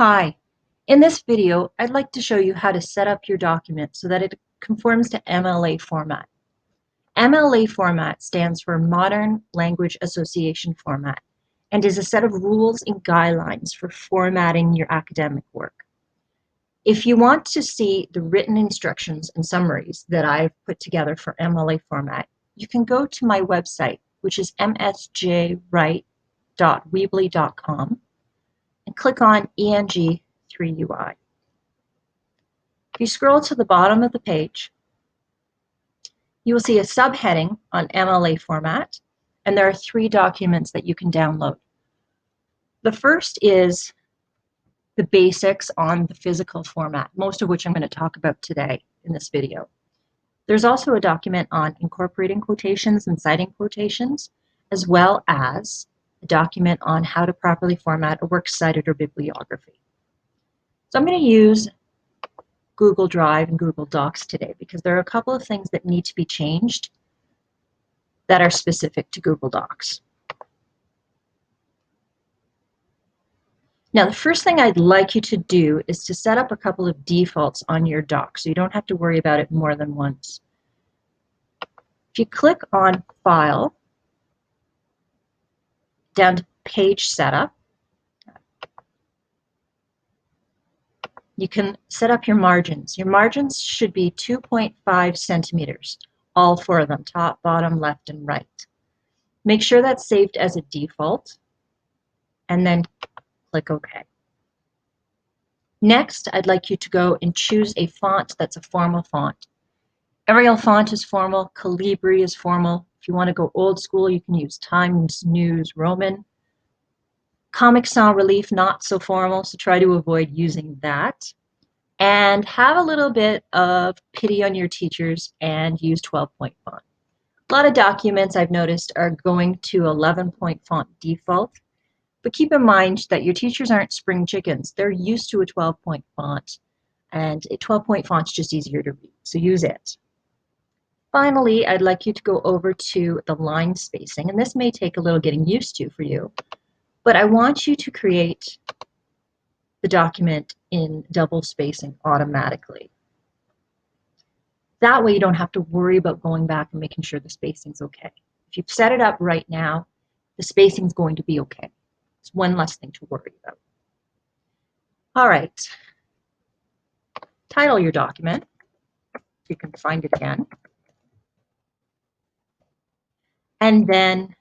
Hi, in this video, I'd like to show you how to set up your document so that it conforms to MLA format. MLA format stands for Modern Language Association Format and is a set of rules and guidelines for formatting your academic work. If you want to see the written instructions and summaries that I've put together for MLA format, you can go to my website, which is msjwrite.weebly.com, and click on ENG3UI. If you scroll to the bottom of the page, you will see a subheading on MLA format, and there are 3 documents that you can download. The first is the basics on the physical format, most of which I'm going to talk about today in this video. There's also a document on incorporating quotations and citing quotations, as well as a document on how to properly format a works cited or bibliography. So I'm going to use Google Drive and Google Docs today because there are a couple of things that need to be changed that are specific to Google Docs. Now, the first thing I'd like you to do is to set up a couple of defaults on your doc so you don't have to worry about it more than once. If you click on File, down to Page Setup, you can set up your margins. Your margins should be 2.5 centimeters, all 4 of them, top, bottom, left, and right. Make sure that's saved as a default, and then click OK. Next, I'd like you to go and choose a font that's a formal font. Arial font is formal, Calibri is formal. If you want to go old school, you can use Times News Roman. Comic Sans Relief, not so formal, so try to avoid using that. And have a little bit of pity on your teachers and use 12-point font. A lot of documents I've noticed are going to 11-point font default, but keep in mind that your teachers aren't spring chickens. They're used to a 12-point font, and a 12-point font's just easier to read, so use it. Finally, I'd like you to go over to the line spacing, and this may take a little getting used to for you, but I want you to create the document in double spacing automatically. That way you don't have to worry about going back and making sure the spacing's okay. If you've set it up right now, the spacing's going to be okay. It's one less thing to worry about. All right. Title your document. You can find it again. And then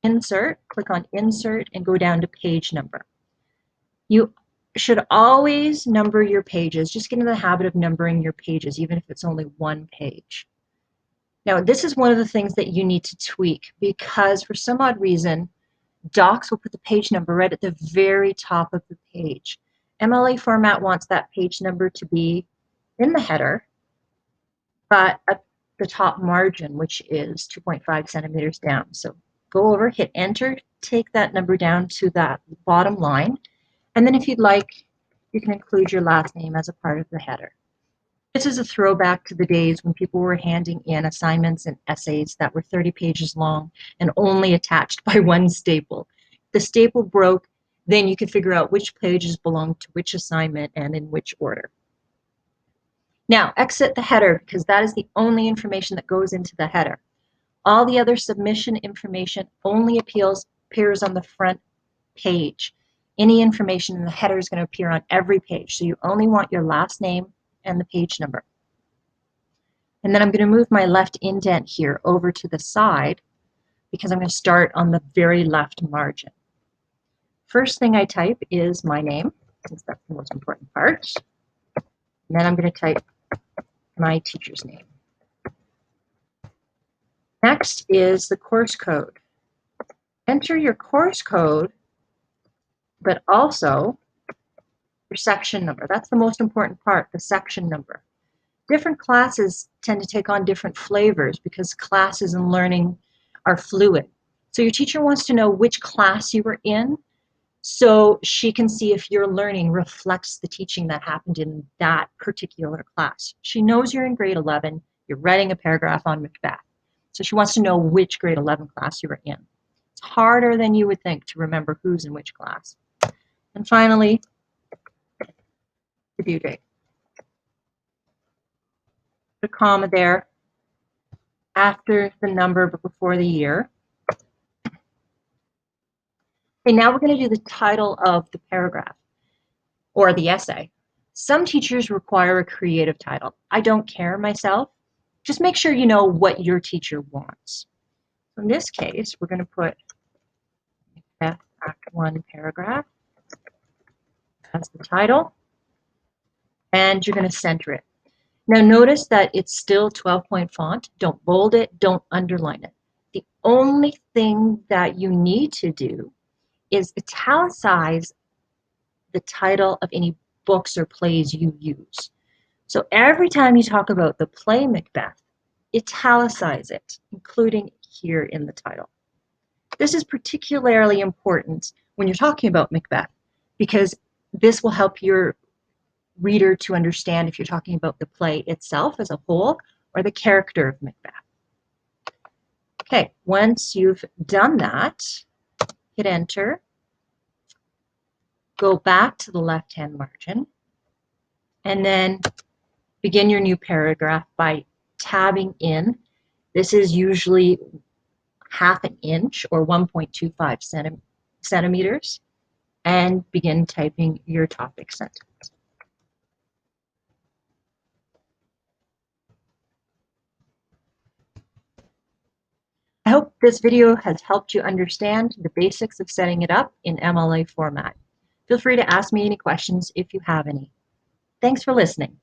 Insert, click on Insert and go down to Page Number. You should always number your pages. Just get into the habit of numbering your pages, even if it's only 1 page. Now, this is one of the things that you need to tweak because for some odd reason, Docs will put the page number right at the very top of the page. MLA format wants that page number to be in the header, but at the top margin, which is 2.5 centimeters down. So go over, hit Enter, take that number down to that bottom line, and then if you'd like, you can include your last name as a part of the header. This is a throwback to the days when people were handing in assignments and essays that were 30 pages long and only attached by 1 staple. If the staple broke, then you could figure out which pages belonged to which assignment and in which order. Now, exit the header because that is the only information that goes into the header. All the other submission information only appears on the front page. Any information in the header is going to appear on every page, so you only want your last name and the page number. And then I'm going to move my left indent here over to the side because I'm going to start on the very left margin. First thing I type is my name, since that's the most important part. And then I'm going to type my teacher's name. Next is the course code. Enter your course code, but also your section number. That's the most important part, the section number. Different classes tend to take on different flavors because classes and learning are fluid. So your teacher wants to know which class you were in so she can see if your learning reflects the teaching that happened in that particular class. She knows you're in grade 11, you're writing a paragraph on Macbeth. So she wants to know which grade 11 class you were in. It's harder than you would think to remember who's in which class. And finally, the due date. Put a comma there after the number but before the year. Okay, now we're going to do the title of the paragraph or the essay. Some teachers require a creative title. I don't care myself. Just make sure you know what your teacher wants. In this case, we're going to put Macbeth Act 1 paragraph as the title, and you're going to center it. Now notice that it's still 12-point font. Don't bold it, don't underline it. The only thing that you need to do is italicize the title of any books or plays you use. So every time you talk about the play Macbeth, italicize it, including here in the title. This is particularly important when you're talking about Macbeth because this will help your reader to understand if you're talking about the play itself as a whole or the character of Macbeth. Okay, once you've done that, hit enter, go back to the left-hand margin, and then begin your new paragraph by tabbing in. This is usually half an inch or 1.25 centimeters, and begin typing your topic sentence. I hope this video has helped you understand the basics of setting it up in MLA format. Feel free to ask me any questions if you have any. Thanks for listening.